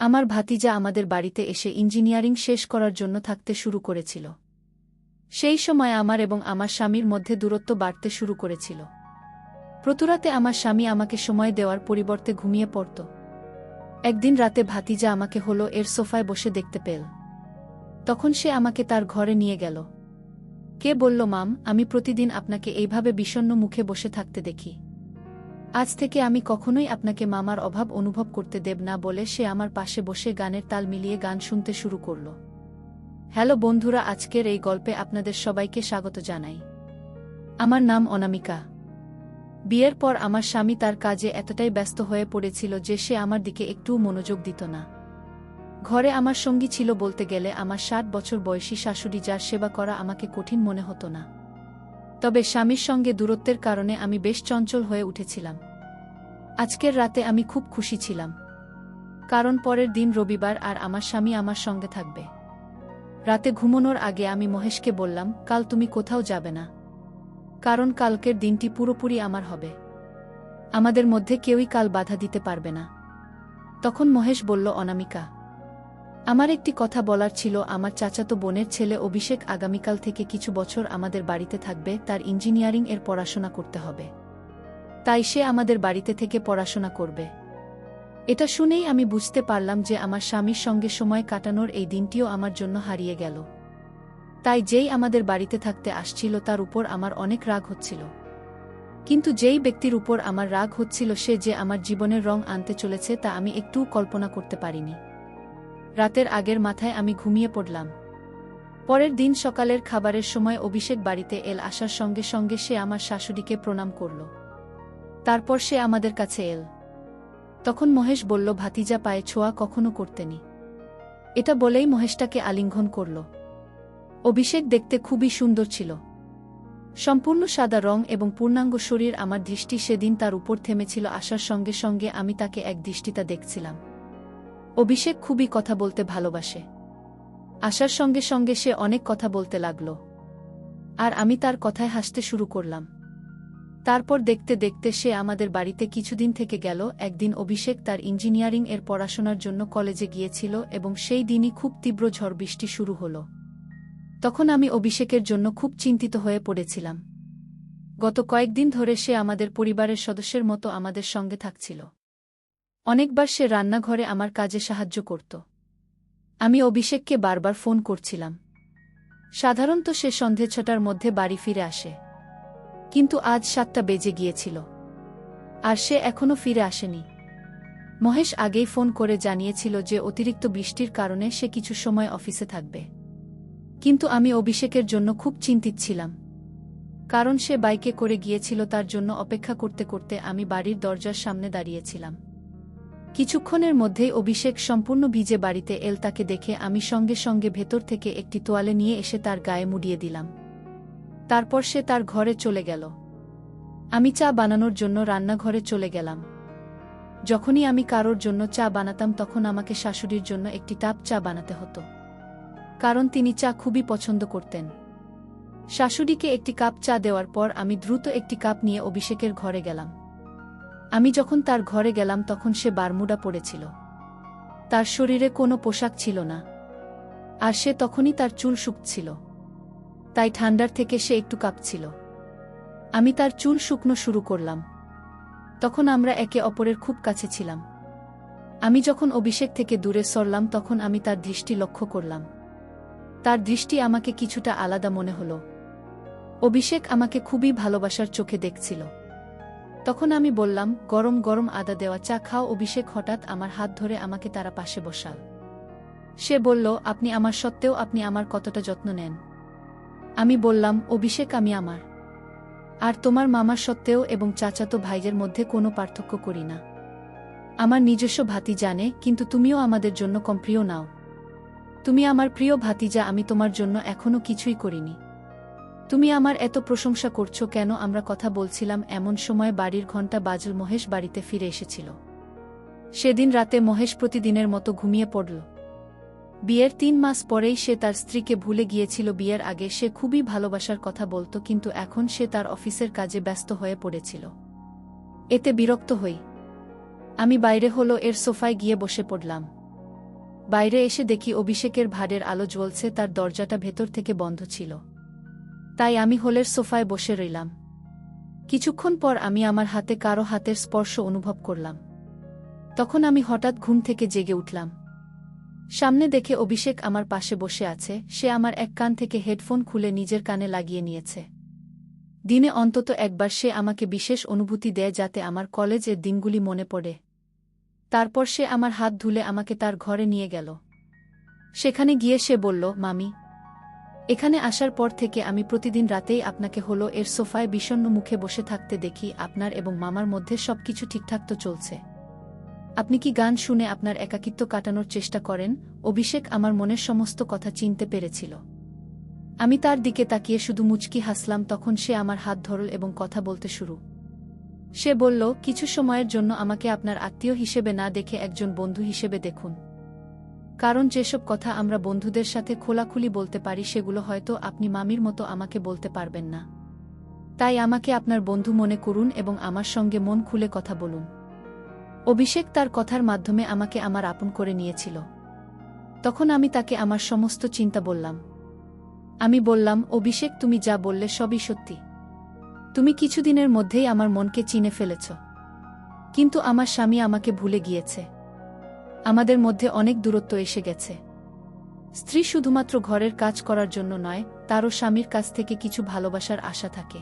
আমার ভাতিজা আমাদের বাড়িতে এসে ইঞ্জিনিয়ারিং শেষ করার জন্য থাকতে শুরু করেছিল। সেই সময় আমার এবং আমার স্বামীর মধ্যে দূরত্ব বাড়তে শুরু করেছিল। প্রতুরাতে আমার স্বামী আমাকে সময় দেওয়ার পরিবর্তে ঘুমিয়ে পড়ত। একদিন রাতে ভাতিজা আমাকে হলো এর সোফায় বসে দেখতে পেল। তখন সে আমাকে তার ঘরে নিয়ে গেল। কে বলল, মাম, আমি প্রতিদিন আপনাকে এইভাবে বিষণ্ণ মুখে বসে থাকতে দেখি। আজ থেকে আমি কখনোই আপনাকে মামার অভাব অনুভব করতে দেব না বলে সে আমার পাশে বসে গানের তাল মিলিয়ে গান শুনতে শুরু করল। হ্যালো বন্ধুরা, আজকের এই গল্পে আপনাদের সবাইকে স্বাগত জানাই। আমার নাম অনামিকা। বিয়ের পর আমার স্বামী তার কাজে এতটাই ব্যস্ত হয়ে পড়েছিল যে সে আমার দিকে একটুও মনোযোগ দিত না। ঘরে আমার সঙ্গী ছিল বলতে গেলে আমার 60 বছর বয়সী শাশুড়ি, যার সেবা করা আমাকে কঠিন মনে হতো না। তবে স্বামীর সঙ্গে দূরত্বের কারণে আমি বেশ চঞ্চল হয়ে উঠেছিলাম। আজকের রাতে আমি খুব খুশি ছিলাম, কারণ পরের দিন রবিবার আর আমার স্বামী আমার সঙ্গে থাকবে। রাতে ঘুমানোর আগে আমি মহেশকে বললাম, কাল তুমি কোথাও যাবে না, কারণ কালকের দিনটি পুরোপুরি আমার হবে। আমাদের মধ্যে কেউই কাল বাধা দিতে পারবে না। তখন মহেশ বলল, অনামিকা, আমার একটি কথা বলার ছিল। আমার চাচাতো বোনের ছেলে অভিষেক আগামীকাল থেকে কিছু বছর আমাদের বাড়িতে থাকবে। তার ইঞ্জিনিয়ারিং এর পড়াশোনা করতে হবে, তাই সে আমাদের বাড়িতে থেকে পড়াশোনা করবে। এটা শুনেই আমি বুঝতে পারলাম যে আমার স্বামীর সঙ্গে সময় কাটানোর এই দিনটিও আমার জন্য হারিয়ে গেল। তাই যেই আমাদের বাড়িতে থাকতে আসছিল তার উপর আমার অনেক রাগ হচ্ছিল। কিন্তু যেই ব্যক্তির উপর আমার রাগ হচ্ছিল সে যে আমার জীবনের রং আনতে চলেছে তা আমি একটুও কল্পনা করতে পারিনি। রাতের আগের মাথায় আমি ঘুমিয়ে পড়লাম। পরের দিন সকালের খাবারের সময় অভিষেক বাড়িতে আসার সঙ্গে সঙ্গে সে আমার শাশুড়িকে প্রণাম করল। তারপর সে আমাদের কাছে এল। তখন মহেশ বলল, ভাতিজা পায়ে ছোঁয়া কখনো করতেনি। এটা বলেই মহেশটাকে আলিঙ্গন করল। অভিষেক দেখতে খুবই সুন্দর ছিল, সম্পূর্ণ সাদা রং এবং পূর্ণাঙ্গ শরীর। আমার দৃষ্টি সেদিন তার উপর থেমেছিল। আসার সঙ্গে সঙ্গে আমি তাকে এক দৃষ্টিতে দেখছিলাম। অভিষেক খুবই কথা বলতে ভালোবাসে। আসার সঙ্গে সঙ্গে সে অনেক কথা বলতে লাগল, আর আমি তার কথায় হাসতে শুরু করলাম। তারপর দেখতে দেখতে সে আমাদের বাড়িতে কিছুদিন থেকে গেল। একদিন অভিষেক তার ইঞ্জিনিয়ারিং এর পড়াশোনার জন্য কলেজে গিয়েছিল এবং সেই দিনই খুব তীব্র ঝড় বৃষ্টি শুরু হল। তখন আমি অভিষেকের জন্য খুব চিন্তিত হয়ে পড়েছিলাম। গত কয়েকদিন ধরে সে আমাদের পরিবারের সদস্যের মতো আমাদের সঙ্গে থাকছিল। অনেকবার সে রান্নাঘরে আমার কাজে সাহায্য করত। আমি অভিষেককে বারবার ফোন করছিলাম। সাধারণত সে সন্ধে 6টার মধ্যে বাড়ি ফিরে আসে, কিন্তু আজ 7টা বেজে গিয়েছিল আর সে এখনো ফিরে আসেনি। মহেশ আগেই ফোন করে জানিয়েছিল যে অতিরিক্ত বৃষ্টির কারণে সে কিছু সময় অফিসে থাকবে। কিন্তু আমি অভিষেকের জন্য খুব চিন্তিত ছিলাম, কারণ সে বাইকে করে গিয়েছিল। তার জন্য অপেক্ষা করতে করতে আমি বাড়ির দরজার সামনে দাঁড়িয়েছিলাম। কিছুক্ষণের মধ্যেই অভিষেক সম্পূর্ণ ভিজে বাড়িতে এল। তাকে দেখে আমি সঙ্গে সঙ্গে ভেতর থেকে একটি তোয়ালে নিয়ে এসে তার গায়ে মুড়িয়ে দিলাম। তারপর সে তার ঘরে চলে গেল। আমি চা বানানোর জন্য রান্নাঘরে চলে গেলাম। যখনই আমি কারোর জন্য চা বানাতাম তখন আমাকে শাশুড়ির জন্য একটি কাপ চা বানাতে হতো, কারণ তিনি চা খুবই পছন্দ করতেন। শাশুড়িকে একটি কাপ চা দেওয়ার পর আমি দ্রুত একটি কাপ নিয়ে অভিষেকের ঘরে গেলাম। আমি যখন তার ঘরে গেলাম তখন সে বারমুডা পরেছিল। তার শরীরে কোনো পোশাক ছিল না, আর সে তখনই তার চুল শুকছিল, তাই ঠান্ডার থেকে সে একটু কাঁপছিল। আমি তার চুল শুকনো শুরু করলাম। তখন আমরা একে অপরের খুব কাছে ছিলাম। আমি যখন অভিষেক থেকে দূরে সরলাম তখন আমি তার দৃষ্টি লক্ষ্য করলাম। তার দৃষ্টি আমাকে কিছুটা আলাদা মনে হলো। অভিষেক আমাকে খুবই ভালোবাসার চোখে দেখছিল। তখন আমি বললাম, গরম গরম আদা দেওয়া চা খাও। অভিষেক হঠাৎ আমার হাত ধরে আমাকে তার পাশে বসাল। সে বলল, আপনি আমার সত্ত্বেও আপনি আমার কতটা যত্ন নেন। আমি বললাম, অভিষেক, আমি আমার আর তোমার মামার সত্ত্বেও এবং চাচাতো ভাইদের মধ্যে কোনো পার্থক্য করি না। আমার নিজস্ব ভাতি জানে, কিন্তু তুমিও আমাদের জন্য কম প্রিয় নাও। তুমি আমার প্রিয় ভাতিজা, আমি তোমার জন্য এখনো কিছুই করিনি। তুমি আমার এত প্রশংসা করছো কেন? আমরা কথা বলছিলাম এমন সময় বাড়ির ঘণ্টা বাজল। মহেশ বাড়িতে ফিরে এসেছিল। সেদিন রাতে মহেশ প্রতিদিনের মতো ঘুমিয়ে পড়ল। বিয়ের 3 মাস পরেই সে তার স্ত্রীকে ভুলে গিয়েছিল। বিয়ের আগে সে খুবই ভালোবাসার কথা বলত, কিন্তু এখন সে তার অফিসের কাজে ব্যস্ত হয়ে পড়েছিল। এতে বিরক্ত হই আমি বাইরে এর সোফায় গিয়ে বসে পড়লাম। বাইরে এসে দেখি অভিষেকের ভাড়ের আলো জ্বলছে, তার দরজাটা ভেতর থেকে বন্ধ ছিল। তাই আমি হলের সোফায় বসে রইলাম। কিছুক্ষণ পর আমি আমার হাতে কারো হাতের স্পর্শ অনুভব করলাম। তখন আমি হঠাৎ ঘুম থেকে জেগে উঠলাম। সামনে দেখে অভিষেক আমার পাশে বসে আছে। সে আমার এক কান থেকে হেডফোন খুলে নিজের কানে লাগিয়ে নিয়েছে। দিনে অন্তত একবার সে আমাকে বিশেষ অনুভূতি দেয়, যাতে আমার কলেজের দিনগুলি মনে পড়ে। তারপর সে আমার হাত ধুলে আমাকে তার ঘরে নিয়ে গেল। সেখানে গিয়ে সে বলল, মামি, এখানে আসার পর থেকে আমি প্রতিদিন রাতেই আপনাকে হলো এর সোফায় বিষণ্ণ মুখে বসে থাকতে দেখি। আপনার এবং মামার মধ্যে সবকিছু ঠিকঠাক তো চলছে? আপনি কি গান শুনে আপনার একাকিত্ব কাটানোর চেষ্টা করেন? অভিষেক আমার মনের সমস্ত কথা চিনতে পেরেছিল। আমি তার দিকে তাকিয়ে শুধু মুচকি হাসলাম। তখন সে আমার হাত ধরল এবং কথা বলতে শুরু। সে বলল, কিছু সময়ের জন্য আমাকে আপনার আত্মীয় হিসেবে না দেখে একজন বন্ধু হিসেবে দেখুন। কারণ যেসব কথা আমরা বন্ধুদের সাথে খোলাখুলি বলতে পারি, সেগুলো হয়তো আপনি মামির মতো আমাকে বলতে পারবেন না। তাই আমাকে আপনার বন্ধু মনে করুন এবং আমার সঙ্গে মন খুলে কথা বলুন। অভিষেক তার কথার মাধ্যমে আমাকে আমার আপন করে নিয়েছিল। তখন আমি তাকে আমার সমস্ত চিন্তা বললাম। আমি বললাম, অভিষেক, তুমি যা বললে সবই সত্যি। তুমি কিছুদিনের মধ্যেই আমার মনকে চিনে ফেলেছ। কিন্তু আমার স্বামী আমাকে ভুলে গিয়েছে। আমাদের মধ্যে অনেক দূরত্ব এসে গেছে। স্ত্রী শুধুমাত্র ঘরের কাজ করার জন্য নয়, তারও স্বামীর কাছ থেকে কিছু ভালোবাসার আশা থাকে।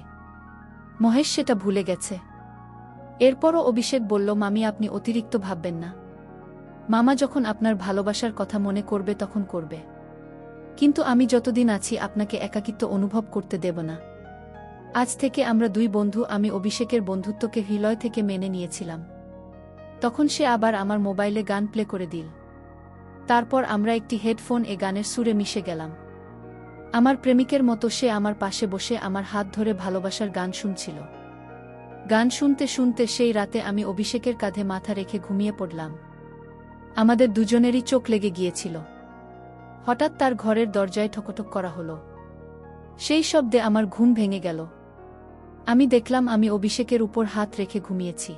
মহেশ সেটা ভুলে গেছে। এরপরও অভিষেক বলল, মামি, আপনি অতিরিক্ত ভাববেন না। মামা যখন আপনার ভালোবাসার কথা মনে করবে তখন করবে। কিন্তু আমি যতদিন আছি আপনাকে একাকিত্ব অনুভব করতে দেব না। আজ থেকে আমরা দুই বন্ধু। আমি অভিষেকের বন্ধুত্বকে হৃদয় থেকে মেনে নিয়েছিলাম। তখন সে আবার আমার মোবাইলে গান প্লে করে দিল। তারপর আমরা একটি হেডফোন গানের সুরে মিশে গেলাম। আমার প্রেমিকের মতো সে আমার পাশে বসে আমার হাত ধরে ভালোবাসার গান শুনছিল। গান শুনতে শুনতে সেই রাতে আমি অভিষেকের কাঁধে মাথা রেখে ঘুমিয়ে পড়লাম। আমাদের দুজনেরই চোখ লেগে গিয়েছিল। হঠাৎ তার ঘরের দরজায় ঠকঠক করা হলো। সেই শব্দে আমার ঘুম ভেঙে গেল। আমি দেখলাম আমি অভিষেকের উপর হাত রেখে ঘুমিয়েছি।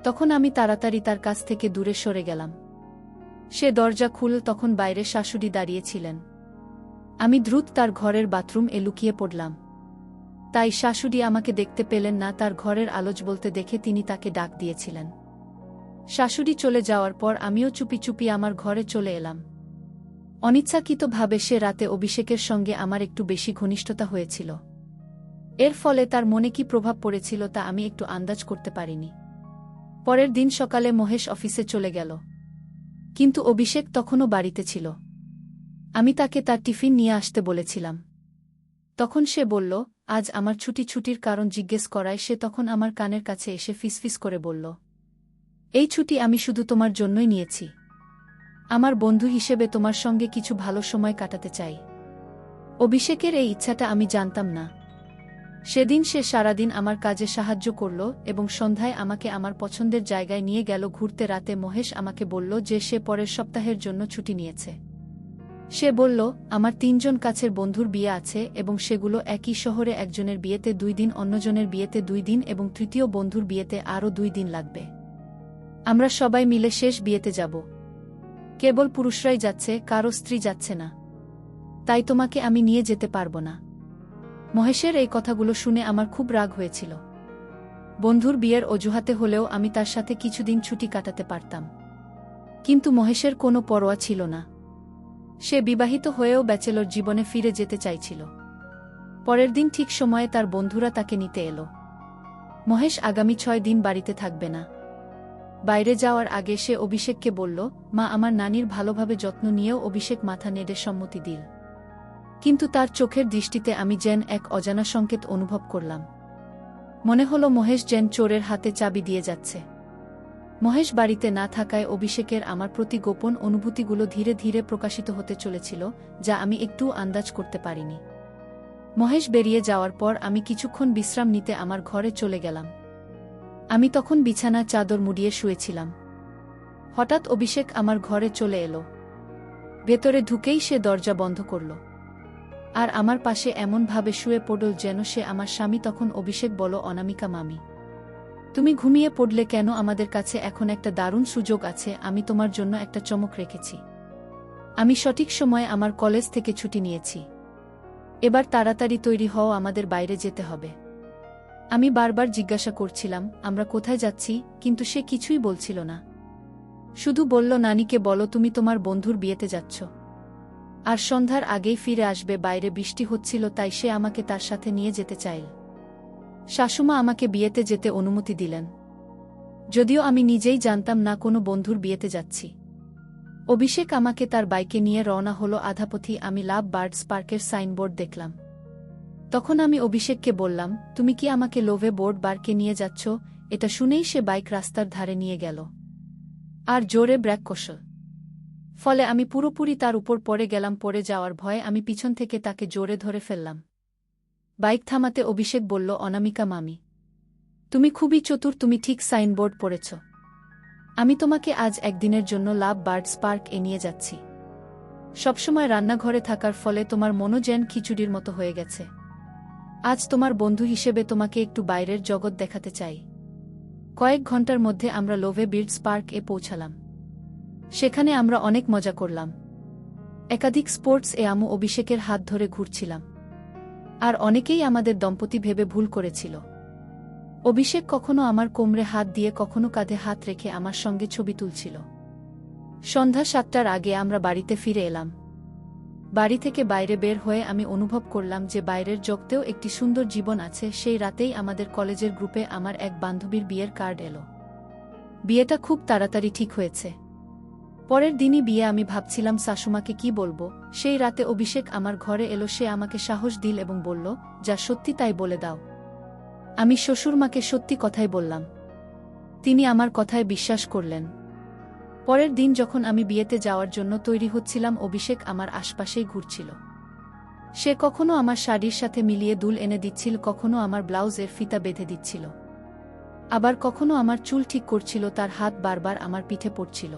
তখন আমি তাড়াতাড়ি তার কাছ থেকে দূরে সরে গেলাম। সে দরজা খুলল। তখন বাইরে শাশুড়ি দাঁড়িয়েছিলেন। আমি দ্রুত তার ঘরের বাথরুমে লুকিয়ে পড়লাম। তাই শাশুড়ি আমাকে দেখতে পেলেন না। তার ঘরের আলো জ্বলতে দেখে তিনি তাকে ডাক দিয়েছিলেন। শাশুড়ি চলে যাওয়ার পর আমিও চুপি চুপি আমার ঘরে চলে এলাম। অনিচ্ছাকৃতভাবে সে রাতে অভিষেকের সঙ্গে আমার একটু বেশি ঘনিষ্ঠতা হয়েছিল। এর ফলে তার মনে কি প্রভাব পড়েছিল তা আমি একটু আন্দাজ করতে পারিনি। পরের দিন সকালে মহেশ অফিসে চলে গেল। কিন্তু অভিষেক তখনও বাড়িতে ছিল। আমি তাকে তার টিফিন নিয়ে আসতে বলেছিলাম। তখন সে বলল, আজ আমার ছুটির কারণ জিজ্ঞেস করায় সে তখন আমার কানের কাছে এসে ফিসফিস করে বলল, এই ছুটি আমি শুধু তোমার জন্যই নিয়েছি। আমার বন্ধু হিসেবে তোমার সঙ্গে কিছু ভালো সময় কাটাতে চাই। অভিষেকের এই ইচ্ছাটা আমি জানতাম না। সেদিন সে সারাদিন আমার কাজে সাহায্য করল এবং সন্ধ্যায় আমাকে আমার পছন্দের জায়গায় নিয়ে গেল ঘুরতে। রাতে মহেশ আমাকে বলল যে সে পরের সপ্তাহের জন্য ছুটি নিয়েছে। সে বলল, আমার 3 জন কাছের বন্ধুর বিয়ে আছে এবং সেগুলো একই শহরে। একজনের বিয়েতে 2 দিন, অন্যজনের বিয়েতে 2 দিন এবং তৃতীয় বন্ধুর বিয়েতে আরও 2 দিন লাগবে। আমরা সবাই মিলে শেষ বিয়েতে যাব। কেবল পুরুষরাই যাচ্ছে, কারো স্ত্রী যাচ্ছে না। তাই তোমাকে আমি নিয়ে যেতে পারব না। মহেশের এই কথাগুলো শুনে আমার খুব রাগ হয়েছিল। বন্ধুর বিয়ের অজুহাতে হলেও আমি তার সাথে কিছুদিন ছুটি কাটাতে পারতাম। কিন্তু মহেশের কোনো পরোয়া ছিল না। সে বিবাহিত হয়েও ব্যাচেলর জীবনে ফিরে যেতে চাইছিল। পরের দিন ঠিক সময়ে তার বন্ধুরা তাকে নিতে এলো। মহেশ আগামী 6 দিন বাড়িতে থাকবে না। বাইরে যাওয়ার আগে সে অভিষেককে বলল, মা, আমার নানির ভালোভাবে যত্ন নিয়েও। অভিষেক মাথা নেড়ে সম্মতি দিল। কিন্তু তার চোখের দৃষ্টিতে আমি যেন এক অজানা সংকেত অনুভব করলাম। মনে হলো মহেশ যেন চোরের হাতে চাবি দিয়ে যাচ্ছে। মহেশ বাড়িতে না থাকায় অভিষেকের আমার প্রতি গোপন অনুভূতিগুলো ধীরে ধীরে প্রকাশিত হতে চলেছিল, যা আমি একটুও আন্দাজ করতে পারিনি। মহেশ বেরিয়ে যাওয়ার পর আমি কিছুক্ষণ বিশ্রাম নিতে আমার ঘরে চলে গেলাম। আমি তখন বিছানায় চাদর মুড়িয়ে শুয়েছিলাম। হঠাৎ অভিষেক আমার ঘরে চলে এলো। ভেতরে ঢুকেই সে দরজা বন্ধ করল আর আমার পাশে এমনভাবে শুয়ে পড়ল যেন সে আমার স্বামী। তখন অভিষেক বলল, অনামিকা মামি, তুমি ঘুমিয়ে পড়লে কেন? আমাদের কাছে এখন একটা দারুণ সুযোগ আছে। আমি তোমার জন্য একটা চমক রেখেছি। আমি সঠিক সময়ে আমার কলেজ থেকে ছুটি নিয়েছি। এবার তাড়াতাড়ি তৈরি হও, আমাদের বাইরে যেতে হবে। আমি বারবার জিজ্ঞাসা করছিলাম আমরা কোথায় যাচ্ছি, কিন্তু সে কিছুই বলছিল না। শুধু বলল, নানিকে বলো তুমি তোমার বন্ধুর বিয়েতে যাচ্ছ। আর সন্ধ্যার আগেই ফিরে আসবে। বাইরে বৃষ্টি হচ্ছিল, তাই সে আমাকে তার সাথে নিয়ে যেতে চাইল। শাশুমা আমাকে বিয়েতে যেতে অনুমতি দিলেন, যদিও আমি নিজেই জানতাম না কোনো বন্ধুর বিয়েতে যাচ্ছি। অভিষেক আমাকে তার বাইকে নিয়ে রওনা হলো। আধাপথি আমি লাভ বার্ডস পার্কের সাইনবোর্ড দেখলাম। তখন আমি অভিষেককে বললাম, তুমি কি আমাকে লোভে বোর্ড বারকে নিয়ে যাচ্ছ? এটা শুনেই সে বাইক রাস্তার ধারে নিয়ে গেল আর জোরে ব্রেক কষল। ফলে আমি পুরোপুরি তার উপর পড়ে গেলাম। পড়ে যাওয়ার ভয়ে আমি পিছন থেকে তাকে জোরে ধরে ফেললাম। বাইক থামাতে অভিষেক বলল, অনামিকা মামি, তুমি খুবই চতুর, তুমি ঠিক সাইনবোর্ড পড়েছ। আমি তোমাকে আজ একদিনের জন্য লাভ বার্ডস পার্ক এ নিয়ে যাচ্ছি। সবসময় রান্নাঘরে থাকার ফলে তোমার মনও যেন খিচুড়ির মতো হয়ে গেছে। আজ তোমার বন্ধু হিসেবে তোমাকে একটু বাইরের জগৎ দেখাতে চাই। কয়েক ঘন্টার মধ্যে আমরা লোভে বির্ডস পার্ক এ পৌঁছালাম। সেখানে আমরা অনেক মজা করলাম। একাধিক স্পোর্টস এ আমু অভিষেকের হাত ধরে ঘুরছিলাম। আর অনেকেই আমাদের দম্পতি ভেবে ভুল করেছিল। অভিষেক কখনো আমার কোমরে হাত দিয়ে, কখনো কাঁধে হাত রেখে আমার সঙ্গে ছবি তুলছিল। সন্ধ্যা 7টার আগে আমরা বাড়িতে ফিরে এলাম। বাড়ি থেকে বাইরে বের হয়ে আমি অনুভব করলাম যে বাইরের জগতেও একটি সুন্দর জীবন আছে। সেই রাতেই আমাদের কলেজের গ্রুপে আমার এক বান্ধবীর বিয়ের কার্ড এলো। বিয়েটা খুব তাড়াতাড়ি ঠিক হয়েছে। পরের দিনই বিয়ে। আমি ভাবছিলাম শাশুমাকে কি বলবো। সেই রাতে অভিষেক আমার ঘরে এলো। সে আমাকে সাহস দিল এবং বলল, যা সত্যি তাই বলে দাও। আমি শ্বশুরমাকে সত্যি কথাই বললাম। তিনি আমার কথায় বিশ্বাস করলেন। পরের দিন যখন আমি বিয়েতে যাওয়ার জন্য তৈরি হচ্ছিলাম, অভিষেক আমার আশপাশেই ঘুরছিল। সে কখনো আমার শাড়ির সাথে মিলিয়ে দুল এনে দিচ্ছিল, কখনো আমার ব্লাউজের ফিতা বেঁধে দিচ্ছিল, আবার কখনো আমার চুল ঠিক করছিল। তার হাত বারবার আমার পিঠে পড়ছিল।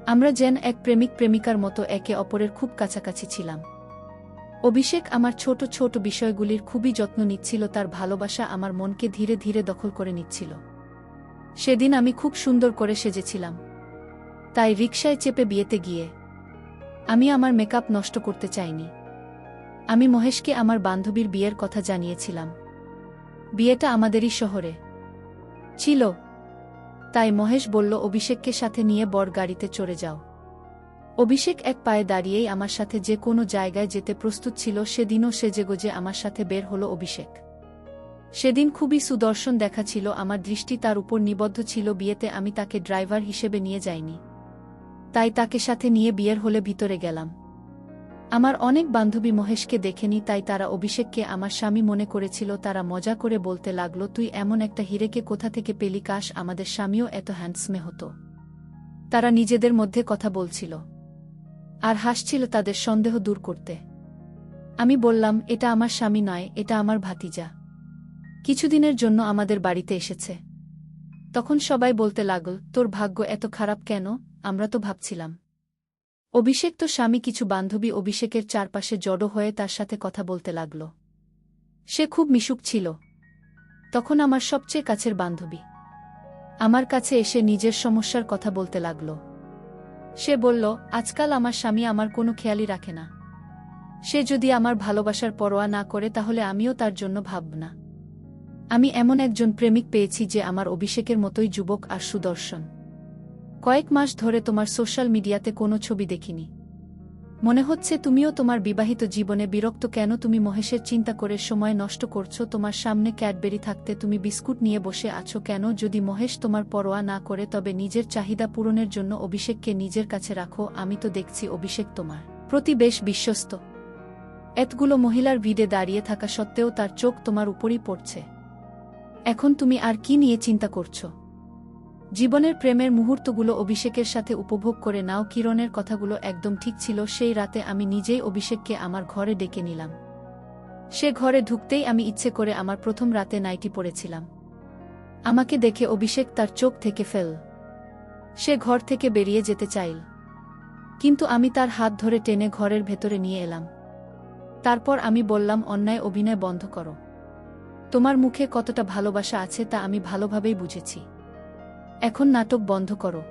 আমরা যেন এক প্রেমিক প্রেমিকার মতো একে অপরের খুব কাছাকাছি ছিলাম। অভিষেক আমার ছোট ছোট বিষয়গুলির খুবই যত্ন নিচ্ছিল। তার ভালোবাসা আমার মনকে ধীরে ধীরে দখল করে নিচ্ছিল। সেদিন আমি খুব সুন্দর করে সেজেছিলাম, তাই রিকশায় চেপে বিয়েতে গিয়ে আমি আমার মেকআপ নষ্ট করতে চাইনি। আমি মহেশকে আমার বান্ধবীর বিয়ের কথা জানিয়েছিলাম। বিয়েটা আমাদেরই শহরে ছিল, তাই মহেশ বলল, অভিষেককে সাথে নিয়ে বর গাড়িতে চড়ে যাও। অভিষেক এক পায়ে দাঁড়িয়েই আমার সাথে যে কোনো জায়গায় যেতে প্রস্তুত ছিল। সেদিনও সেজেগুজে আমার সাথে বের হলো অভিষেক। সেদিন খুবই সুদর্শন দেখাচ্ছিল। আমার দৃষ্টি তার উপর নিবদ্ধ ছিল। বিয়েতে আমি তাকে ড্রাইভার হিসেবে নিয়ে যাইনি, তাই তাকে সাথে নিয়ে বিয়ের হলে ভিতরে গেলাম। আমার অনেক বান্ধবী মহেশকে দেখেনি, তাই তারা অভিষেককে আমার স্বামী মনে করেছিল। তারা মজা করে বলতে লাগলো, তুই এমন একটা হিরেকে কোথা থেকে পেলি? কাশ আমাদের স্বামীও এত হ্যান্ডসমে হতো। তারা নিজেদের মধ্যে কথা বলছিল আর হাসছিল তাদের সন্দেহ দূর করতে। আমি বললাম, এটা আমার স্বামী নয়, এটা আমার ভাতিজা। কিছুদিনের জন্য আমাদের বাড়িতে এসেছে। তখন সবাই বলতে লাগল, তোর ভাগ্য এত খারাপ কেন? আমরা তো ভাবছিলাম অভিষেক তো স্বামী। কিছু বান্ধবী অভিষেকের চারপাশে জড়ো হয়ে তার সাথে কথা বলতে লাগল। সে খুব মিশুক ছিল। তখন আমার সবচেয়ে কাছের বান্ধবী আমার কাছে এসে নিজের সমস্যার কথা বলতে লাগল। সে বলল, আজকাল আমার স্বামী আমার কোনো খেয়ালই রাখে না। সে যদি আমার ভালোবাসার পরোয়া না করে, তাহলে আমিও তার জন্য ভাবব না। আমি এমন একজন প্রেমিক পেয়েছি যে আমার অভিষেকের মতোই যুবক আর সুদর্শন। কয়েক মাস ধরে তোমার সোশ্যাল মিডিয়াতে কোনো ছবি দেখিনি। মনে হচ্ছে তুমিও তোমার বিবাহিত জীবনে বিরক্ত। কেন তুমি মহেশের চিন্তা করে সময় নষ্ট করছো? তোমার সামনে ক্যাডবেরি থাকতে তুমি বিস্কুট নিয়ে বসে আছো কেন? যদি মহেশ তোমার পরোয়া না করে, তবে নিজের চাহিদা পূরণের জন্য অভিষেককে নিজের কাছে রাখো। আমি তো দেখছি অভিষেক তোমার প্রতি বেশ বিশ্বস্ত। এতগুলো মহিলার ভিড়ে দাঁড়িয়ে থাকা সত্ত্বেও তার চোখ তোমার উপরই পড়ছে। এখন তুমি আর কি নিয়ে চিন্তা করছো? জীবনের প্রেমের মুহূর্তগুলো অভিষেকের সাথে উপভোগ করে নাও। কিরণের কথাগুলো একদম ঠিক ছিল। সেই রাতে আমি নিজেই অভিষেককে আমার ঘরে ডেকে নিলাম। সে ঘরে ঢুকতেই আমি ইচ্ছে করে আমার প্রথম রাতে নাইটি পরেছিলাম। আমাকে দেখে অভিষেক তার চোখ থেকে ফেল। সে ঘর থেকে বেরিয়ে যেতে চাইল, কিন্তু আমি তার হাত ধরে টেনে ঘরের ভেতরে নিয়ে এলাম। তারপর আমি বললাম, অন্যায় অভিনয় বন্ধ করো। তোমার মুখে কতটা ভালোবাসা আছে তা আমি ভালোভাবেই বুঝেছি। এখন নাটক বন্ধ করো।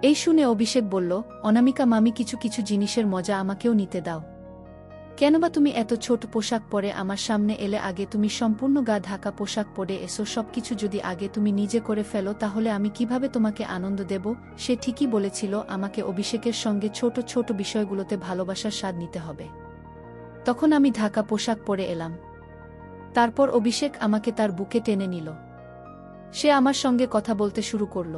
এই শুনে অভিষেক বলল, অনামিকা মামি, কিছু কিছু জিনিসের মজা আমাকেও নিতে দাও। কেনবা তুমি এত ছোট পোশাক পরে আমার সামনে এলে? আগে তুমি সম্পূর্ণ গা ঢাকা পোশাক পরে এসো। সবকিছু যদি আগে তুমি নিজে করে ফেলো তাহলে আমি কিভাবে তোমাকে আনন্দ দেব? সে ঠিকই বলেছিল, আমাকে অভিষেকের সঙ্গে ছোট ছোট বিষয়গুলোতে ভালোবাসার স্বাদ নিতে হবে। তখন আমি ঢাকা পোশাক পরে এলাম। তারপর অভিষেক আমাকে তার বুকে টেনে নিল। সে আমার সঙ্গে কথা বলতে শুরু করল।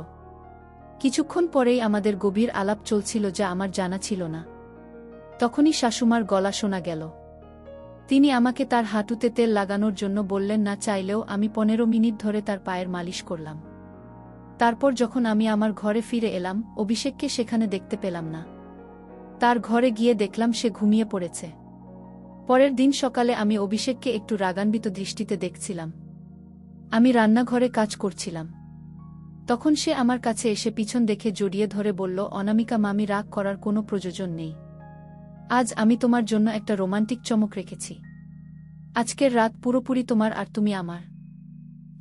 কিছুক্ষণ পরেই আমাদের গভীর আলাপ চলছিল, যা আমার জানা ছিল না। তখনই শাশুমার গলা শোনা গেল। তিনি আমাকে তার হাঁটুতে তেল লাগানোর জন্য বললেন। না চাইলেও আমি 15 মিনিট ধরে তার পায়ের মালিশ করলাম। তারপর যখন আমি আমার ঘরে ফিরে এলাম, অভিষেককে সেখানে দেখতে পেলাম না। তার ঘরে গিয়ে দেখলাম সে ঘুমিয়ে পড়েছে। পরের দিন সকালে আমি অভিষেককে একটু রাগান্বিত দৃষ্টিতে দেখছিলাম। আমি রান্নাঘরে কাজ করছিলাম। তখন সে আমার কাছে এসে পিছন দেখে জড়িয়ে ধরে বলল, অনামিকা মামি, রাগ করার কোনো প্রয়োজন নেই। আজ আমি তোমার জন্য একটা রোমান্টিক চমক রেখেছি। আজকের রাত পুরোপুরি তোমার আর তুমি আমার।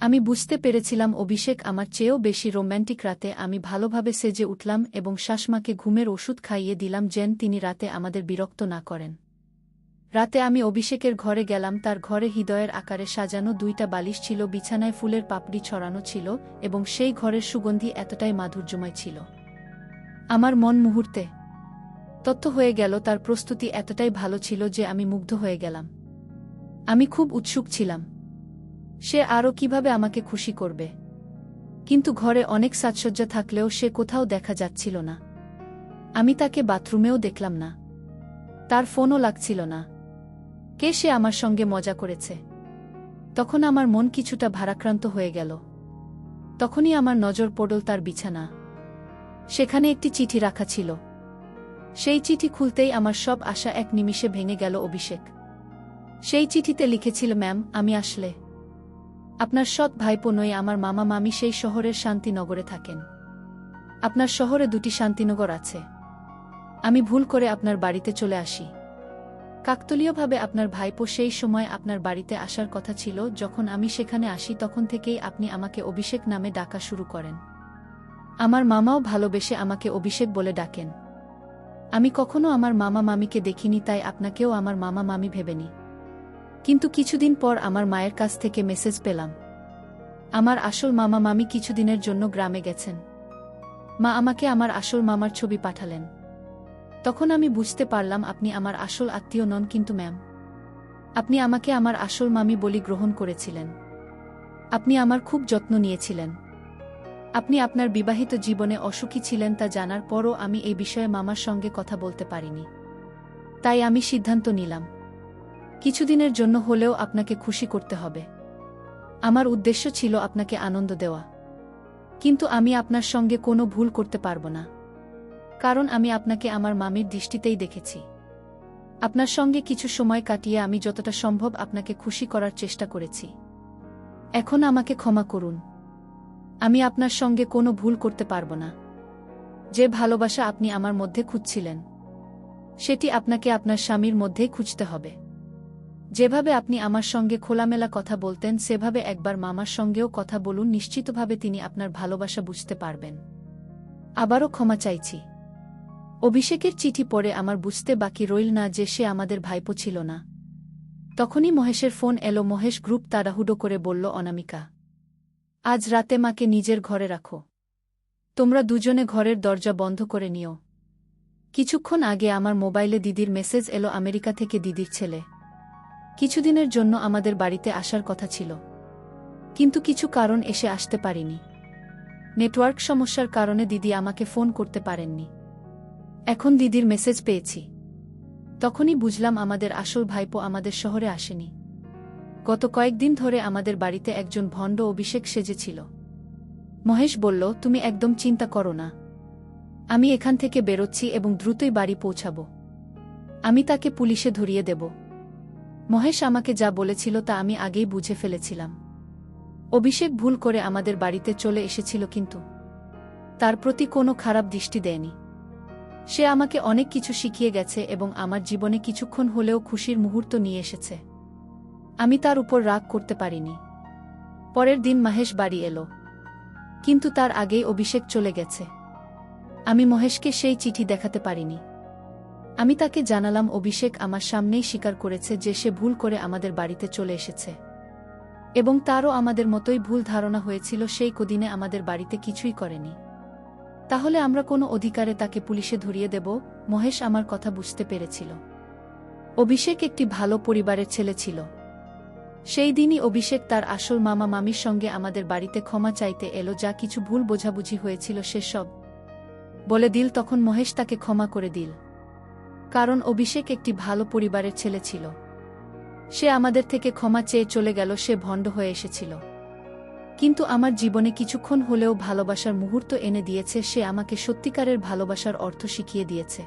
আমি বুঝতে পেরেছিলাম অভিষেক আমার চেয়েও বেশি রোম্যান্টিক। রাতে আমি ভালোভাবে সেজে উঠলাম এবং শাশমাকে ঘুমের ওষুধ খাইয়ে দিলাম যেন তিনি রাতে আমাদের বিরক্ত না করেন। রাতে আমি অভিষেকের ঘরে গেলাম। তার ঘরে হৃদয়ের আকারে সাজানো 2টা বালিশ ছিল, বিছানায় ফুলের পাপড়ি ছড়ানো ছিল এবং সেই ঘরের সুগন্ধি এতটাই মাধুর্যময় ছিল। আমার মন মুহূর্তে তত্ত্ব হয়ে গেল। তার প্রস্তুতি এতটাই ভালো ছিল যে আমি মুগ্ধ হয়ে গেলাম। আমি খুব উৎসুক ছিলাম সে আরও কিভাবে আমাকে খুশি করবে। কিন্তু ঘরে অনেক সাজসজ্জা থাকলেও সে কোথাও দেখা যাচ্ছিল না। আমি তাকে বাথরুমেও দেখলাম না। তার ফোনও লাগছিল না। কে সে আমার সঙ্গে মজা করেছে? তখন আমার মন কিছুটা ভারাক্রান্ত হয়ে গেল। তখনই আমার নজর পড়ল তার বিছানা। সেখানে একটি চিঠি রাখা ছিল। সেই চিঠি খুলতেই আমার সব আশা এক নিমিষে ভেঙে গেল। অভিষেক সেই চিঠিতে লিখেছিল, ম্যাম, আমি আসলে আপনার সৎ ভাইপো নই। আমার মামা মামি সেই শহরের শান্তিনগরে থাকেন। আপনার শহরে 2টি শান্তিনগর আছে। আমি ভুল করে আপনার বাড়িতে চলে আসি। কাকতালীয়ভাবে আপনার ভাইপো সেই সময় আপনার বাড়িতে আসার কথা ছিল। যখন আমি সেখানে আসি তখন থেকেই আপনি আমাকে অভিষেক নামে ডাকা শুরু করেন। আমার মামাও ভালোবেসে আমাকে অভিষেক বলে ডাকেন। আমি কখনো আমার মামা মামিকে দেখিনি, তাই আপনাকেও আমার মামা মামি ভেবেনি। কিন্তু কিছুদিন পর আমার মায়ের কাছ থেকে মেসেজ পেলাম আমার আসল মামা মামি কিছুদিনের জন্য গ্রামে গেছেন। মা আমাকে আমার আসল মামার ছবি পাঠালেন। তখন আমি বুঝতে পারলাম আপনি আমার আসল আত্মীয় নন, কিন্তু ম্যাম, আপনি আমাকে আমার আসল মামি বলি গ্রহণ করেছিলেন। আপনি আমার খুব যত্ন নিয়েছিলেন। আপনি আপনার বিবাহিত জীবনে অসুখী ছিলেন তা জানার পরও আমি এই বিষয়ে মামার সঙ্গে কথা বলতে পারিনি। তাই আমি সিদ্ধান্ত নিলাম কিছুদিনের জন্য হলেও আপনাকে খুশি করতে হবে। আমার উদ্দেশ্য ছিল আপনাকে আনন্দ দেওয়া। কিন্তু আমি আপনার সঙ্গে কোনো ভুল করতে পারব না, কারণ আমি আপনাকে আমার মামির দৃষ্টিতেই দেখেছি। আপনার সঙ্গে কিছু সময় কাটিয়ে আমি যতটা সম্ভব আপনাকে খুশি করার চেষ্টা করেছি। এখন আমাকে ক্ষমা করুন। আমি আপনার সঙ্গে কোনো ভুল করতে পারব না। যে ভালোবাসা আপনি আমার মধ্যে খুঁজছিলেন সেটি আপনাকে আপনার স্বামীর মধ্যেই খুঁজতে হবে। যেভাবে আপনি আমার সঙ্গে খোলামেলা কথা বলতেন সেভাবে একবার মামার সঙ্গেও কথা বলুন। নিশ্চিতভাবে তিনি আপনার ভালোবাসা বুঝতে পারবেন। আবারও ক্ষমা চাইছি। অভিষেকের চিঠি পড়ে আমার বুঝতে বাকি রইল না যে সে আমাদের ভাইপো ছিল না। তখনই মহেশের ফোন এলো। মহেশ গ্রুপ তাড়াহুড়ো করে বলল, অনামিকা, আজ রাতে মাকে নিজের ঘরে রাখো। তোমরা দুজনে ঘরের দরজা বন্ধ করে নিও। কিছুক্ষণ আগে আমার মোবাইলে দিদির মেসেজ এলো, আমেরিকা থেকে দিদির ছেলে কিছুদিনের জন্য আমাদের বাড়িতে আসার কথা ছিল, কিন্তু কিছু কারণ এসে আসতে পারিনি। নেটওয়ার্ক সমস্যার কারণে দিদি আমাকে ফোন করতে পারেননি। এখন দিদির মেসেজ পেয়েছি। তখনই বুঝলাম আমাদের আসল ভাইপো আমাদের শহরে আসেনি। গত কয়েকদিন ধরে আমাদের বাড়িতে একজন ভণ্ড অভিষেক সেজেছিল। মহেশ বলল, তুমি একদম চিন্তা করো না, আমি এখান থেকে বেরোচ্ছি এবং দ্রুতই বাড়ি পৌঁছাব। আমি তাকে পুলিশে ধরিয়ে দেব। মহেশ আমাকে যা বলেছিল তা আমি আগেই বুঝে ফেলেছিলাম। অভিষেক ভুল করে আমাদের বাড়িতে চলে এসেছিল, কিন্তু তার প্রতি কোনো খারাপ দৃষ্টি দেয়নি। সে আমাকে অনেক কিছু শিখিয়ে গেছে এবং আমার জীবনে কিছুক্ষণ হলেও খুশির মুহূর্ত নিয়ে এসেছে। আমি তার উপর রাগ করতে পারিনি। পরের দিন মহেশ বাড়ি এলো, কিন্তু তার আগেই অভিষেক চলে গেছে। আমি মহেশকে সেই চিঠি দেখাতে পারিনি। আমি তাকে জানালাম অভিষেক আমার সামনেই স্বীকার করেছে যে সে ভুল করে আমাদের বাড়িতে চলে এসেছে এবং তারও আমাদের মতোই ভুল ধারণা হয়েছিল সেই কদিনে আমাদের বাড়িতে কিছুই করেনি। তাহলে আমরা কোনো অধিকারে তাকে পুলিশে ধরিয়ে দেব? মহেশ আমার কথা বুঝতে পেরেছিল। অভিষেক একটি ভালো পরিবারের ছেলে ছিল। সেই দিনই অভিষেক তার আসল মামা মামির সঙ্গে আমাদের বাড়িতে ক্ষমা চাইতে এলো। যা কিছু ভুল বোঝাবুঝি হয়েছিল সেসব বলে দিল। তখন মহেশ তাকে ক্ষমা করে দিল, কারণ অভিষেক একটি ভালো পরিবারের ছেলে ছিল। সে আমাদের থেকে ক্ষমা চেয়ে চলে গেল। সে ভণ্ড হয়ে এসেছিল, কিন্তু আমার জীবনে কিছুক্ষণ হলেও ভালোবাসার মুহূর্ত এনে দিয়েছে। সে আমাকে সত্যিকারের ভালোবাসার অর্থ শিখিয়ে দিয়েছে।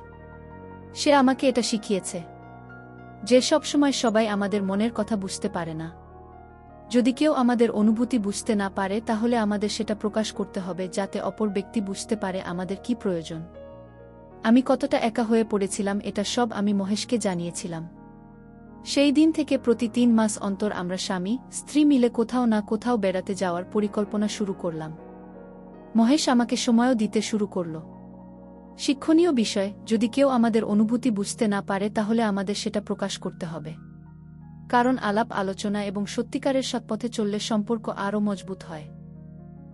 সে আমাকে এটা শিখিয়েছে যে সবসময় সবাই আমাদের মনের কথা বুঝতে পারে না। যদি কেউ আমাদের অনুভূতি বুঝতে না পারে, তাহলে আমাদের সেটা প্রকাশ করতে হবে যাতে অপর ব্যক্তি বুঝতে পারে আমাদের কি প্রয়োজন। আমি কতটা একা হয়ে পড়েছিলাম, এটা সব আমি মহেশকে জানিয়েছিলাম। সেই দিন থেকে প্রতি 3 মাস অন্তর আমরা স্বামী স্ত্রী মিলে কোথাও না কোথাও বেড়াতে যাওয়ার পরিকল্পনা শুরু করলাম। মহেশ আমাকে সময়ও দিতে শুরু করল। শিক্ষণীয় বিষয়, যদি কেউ আমাদের অনুভূতি বুঝতে না পারে, তাহলে আমাদের সেটা প্রকাশ করতে হবে। কারণ আলাপ আলোচনা এবং সত্যিকারের সৎপথে চললে সম্পর্ক আরও মজবুত হয়।